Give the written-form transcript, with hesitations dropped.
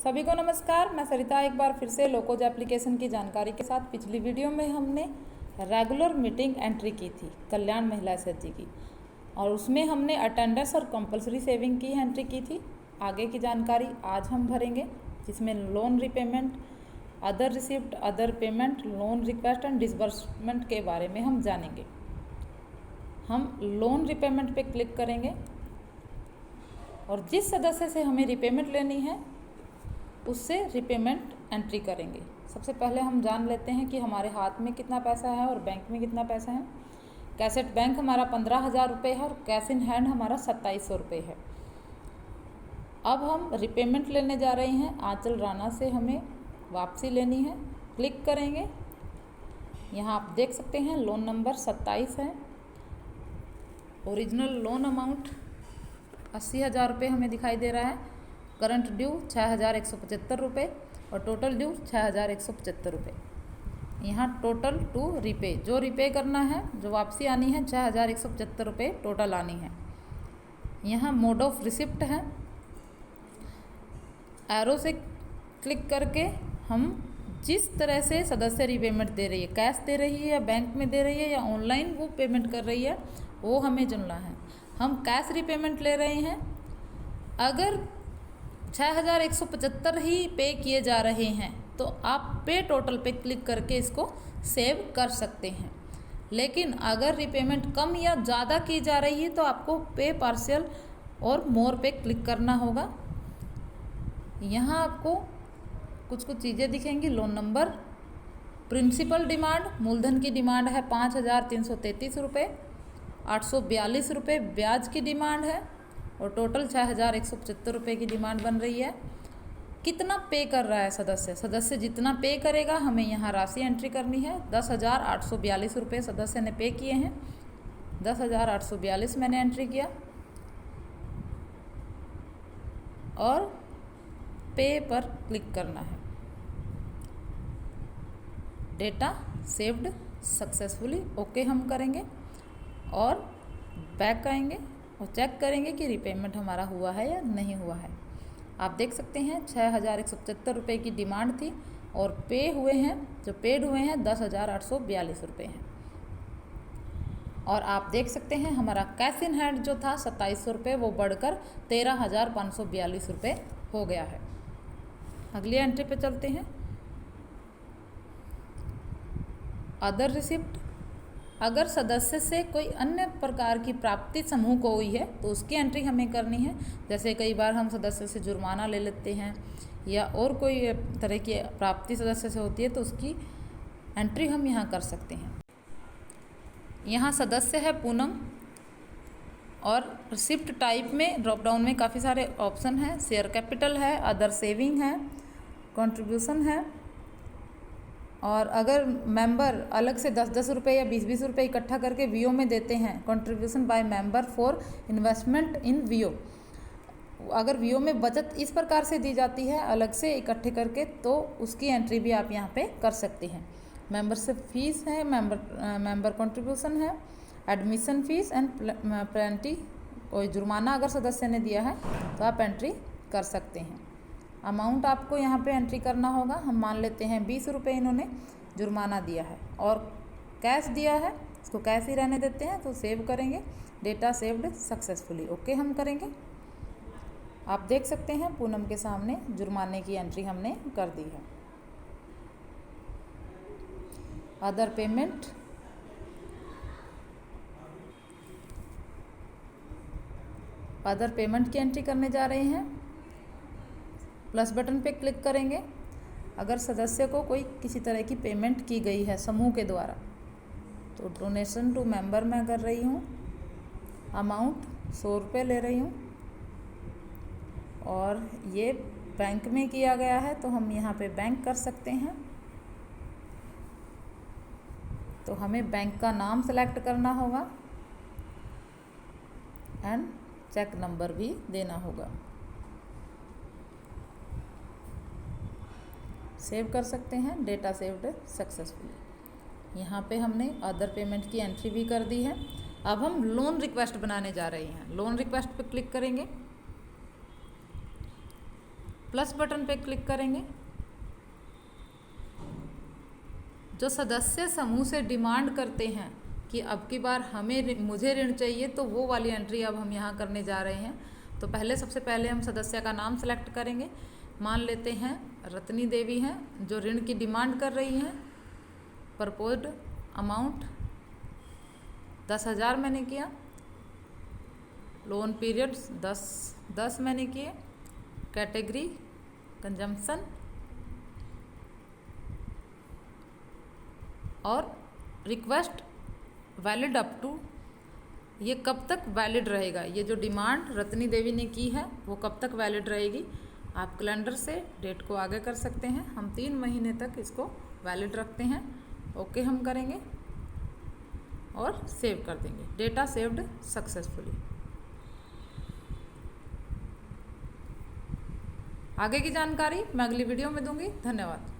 सभी को नमस्कार। मैं सरिता एक बार फिर से लोकोज एप्लीकेशन की जानकारी के साथ पिछली वीडियो में हमने रेगुलर मीटिंग एंट्री की थी कल्याण महिला एसएचजी की, और उसमें हमने अटेंडेंस और कंपलसरी सेविंग की एंट्री की थी। आगे की जानकारी आज हम भरेंगे, जिसमें loan repayment, other receipt, other payment, loan request and disbursement के बारे में हम जानेंगे। हम लोन रिपेमेंट पे क्लिक करेंगे और जिस सदस्य से हमें रिपेमेंट लेनी है उससे रिपेमेंट एंट्री करेंगे। सबसे पहले हम जान लेते हैं कि हमारे हाथ में कितना पैसा है और बैंक में कितना पैसा है। कैसेट बैंक हमारा 15,000 रुपये है और कैश इन हैंड हमारा 2700 रुपये है। अब हम रिपेमेंट लेने जा रहे हैं। आंचल राणा से हमें वापसी लेनी है। क्लिक करेंगे, यहाँ आप देख सकते हैं लोन नंबर 27 है। ओरिजिनल लोन अमाउंट 80,000 रुपये हमें दिखाई दे रहा है। करंट ड्यू 6,175 रुपये और टोटल ड्यू 6,175 रुपये। यहाँ टोटल टू रिपे, जो रिपे करना है, जो वापसी आनी है 6,175 रुपये टोटल आनी है। यहाँ मोड ऑफ रिसिप्ट है। एरो से क्लिक करके हम जिस तरह से सदस्य रिपेमेंट दे रही है, कैश दे रही है या बैंक में दे रही है या ऑनलाइन वो पेमेंट कर रही है, वो हमें चुनना है। हम कैश रिपेमेंट ले रहे हैं। अगर 6,175 ही पे किए जा रहे हैं तो आप पे टोटल पे क्लिक करके इसको सेव कर सकते हैं। लेकिन अगर रिपेमेंट कम या ज़्यादा की जा रही है तो आपको पे पार्शियल और मोर पे क्लिक करना होगा। यहाँ आपको कुछ चीज़ें दिखेंगी। लोन नंबर, प्रिंसिपल डिमांड, मूलधन की डिमांड है 5,333 रुपये, 842 रुपये ब्याज की डिमांड है और टोटल 6,175 रुपये की डिमांड बन रही है। कितना पे कर रहा है सदस्य जितना पे करेगा हमें यहाँ राशि एंट्री करनी है। 10,842 रुपये सदस्य ने पे किए हैं। 10,842 मैंने एंट्री किया और पे पर क्लिक करना है। डेटा सेव्ड सक्सेसफुली, ओके हम करेंगे और बैक आएंगे और चेक करेंगे कि रिपेमेंट हमारा हुआ है या नहीं हुआ है। आप देख सकते हैं 6,175 रुपये की डिमांड थी और पे हुए हैं, जो पेड हुए हैं 10,842 रुपये हैं। और आप देख सकते हैं हमारा कैश इन हैंड जो था 2700 रुपये, वो बढ़कर 13,542 रुपये हो गया है। अगली एंट्री पे चलते हैं। अदर रिसिप्ट, अगर सदस्य से कोई अन्य प्रकार की प्राप्ति समूह को हुई है तो उसकी एंट्री हमें करनी है। जैसे कई बार हम सदस्य से जुर्माना ले लेते हैं या और कोई तरह की प्राप्ति सदस्य से होती है तो उसकी एंट्री हम यहाँ कर सकते हैं। यहाँ सदस्य है पूनम और रिसिप्ट टाइप में ड्रॉप डाउन में काफ़ी सारे ऑप्शन हैं। शेयर कैपिटल है, अदर सेविंग है, कंट्रीब्यूशन है। और अगर मेंबर अलग से 10-10 रुपये या 20-20 रुपये इकट्ठा करके वीओ में देते हैं, contribution by member for investment in VO, अगर वीओ में बचत इस प्रकार से दी जाती है अलग से इकट्ठे करके, तो उसकी एंट्री भी आप यहाँ पे कर सकते हैं। मेंबरशिप फीस है, मेंबर कंट्रीब्यूशन है, एडमिशन फीस एंड पेनल्टी, कोई जुर्माना अगर सदस्य ने दिया है तो आप एंट्री कर सकते हैं। अमाउंट आपको यहाँ पे एंट्री करना होगा। हम मान लेते हैं 20 रुपये इन्होंने जुर्माना दिया है और कैश दिया है, इसको कैश ही रहने देते हैं, तो सेव करेंगे। डेटा सेव्ड सक्सेसफुली, ओके हम करेंगे। आप देख सकते हैं पूनम के सामने जुर्माने की एंट्री हमने कर दी है। अदर पेमेंट, अदर पेमेंट की एंट्री करने जा रहे हैं। प्लस बटन पे क्लिक करेंगे। अगर सदस्य को कोई किसी तरह की पेमेंट की गई है समूह के द्वारा, तो डोनेशन टू मेंबर मैं कर रही हूँ। अमाउंट 100 रुपये ले रही हूँ और ये बैंक में किया गया है तो हम यहाँ पे बैंक कर सकते हैं। तो हमें बैंक का नाम सेलेक्ट करना होगा एंड चेक नंबर भी देना होगा। सेव कर सकते हैं। Data saved successfully. यहाँ पे हमने अदर पेमेंट की एंट्री भी कर दी है। अब हम लोन रिक्वेस्ट बनाने जा रहे हैं। लोन रिक्वेस्ट पे क्लिक करेंगे। प्लस बटन पे क्लिक करेंगे। जो सदस्य समूह से डिमांड करते हैं कि अब की बार मुझे ऋण चाहिए, तो वो वाली एंट्री अब हम यहाँ करने जा रहे हैं। तो सबसे पहले हम सदस्य का नाम सेलेक्ट करेंगे। मान लेते हैं रत्नी देवी हैं जो ऋण की डिमांड कर रही हैं। प्रपोज्ड अमाउंट 10,000 मैंने किया। लोन पीरियड्स 10 मैंने किए। कैटेगरी कंजम्पशन और रिक्वेस्ट वैलिड अप टू, ये कब तक वैलिड रहेगा, ये जो डिमांड रत्नी देवी ने की है वो कब तक वैलिड रहेगी। आप कैलेंडर से डेट को आगे कर सकते हैं। हम 3 महीने तक इसको वैलिड रखते हैं। ओके हम करेंगे और सेव कर देंगे। Data saved successfully. आगे की जानकारी मैं अगली वीडियो में दूंगी। धन्यवाद।